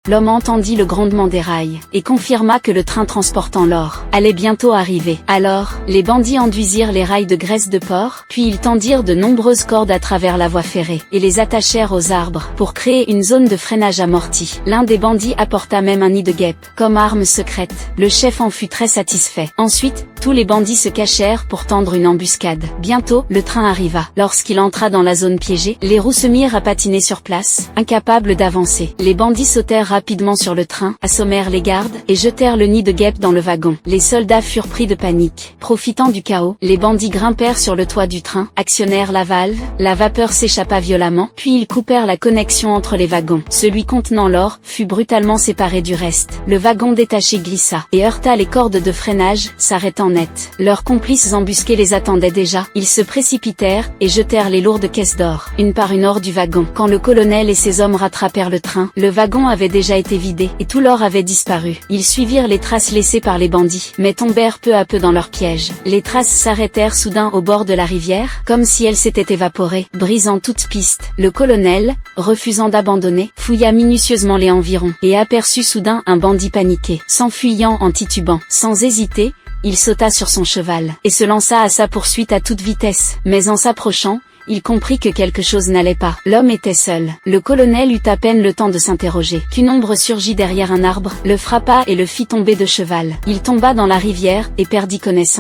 L'homme entendit le grondement des rails, et confirma que le train transportant l'or allait bientôt arriver. Alors, les bandits enduisirent les rails de graisse de porc, puis ils tendirent de nombreuses cordes à travers la voie ferrée, et les attachèrent aux arbres, pour créer une zone de freinage amortie. L'un des bandits apporta même un nid de guêpe, comme arme secrète. Le chef en fut très satisfait. Ensuite, tous les bandits se cachèrent pour tendre une embuscade. Bientôt, le train arriva. Lorsqu'il entra dans la zone piégée, les roues se mirent à patiner sur place, incapables d'avancer. Les bandits sautèrent rapidement sur le train, assommèrent les gardes, et jetèrent le nid de guêpe dans le wagon. Les soldats furent pris de panique. Profitant du chaos, les bandits grimpèrent sur le toit du train, actionnèrent la valve, la vapeur s'échappa violemment, puis ils coupèrent la connexion entre les wagons. Celui contenant l'or fut brutalement séparé du reste. Le wagon détaché glissa, et heurta les cordes de freinage, s'arrêtant net. Leurs complices embusqués les attendaient déjà. Ils se précipitèrent, et jetèrent les lourdes caisses d'or, une par une hors du wagon. Quand le colonel et ses hommes rattrapèrent le train, le wagon avait déjà été vidé, et tout l'or avait disparu. Ils suivirent les traces laissées par les bandits, mais tombèrent peu à peu dans leur piège. Les traces s'arrêtèrent soudain au bord de la rivière, comme si elles s'étaient évaporées, brisant toute piste. Le colonel, refusant d'abandonner, fouilla minutieusement les environs, et aperçut soudain un bandit paniqué, s'enfuyant en titubant. Sans hésiter, il sauta sur son cheval, et se lança à sa poursuite à toute vitesse. Mais en s'approchant, il comprit que quelque chose n'allait pas. L'homme était seul. Le colonel eut à peine le temps de s'interroger, qu'une ombre surgit derrière un arbre, le frappa et le fit tomber de cheval. Il tomba dans la rivière, et perdit connaissance.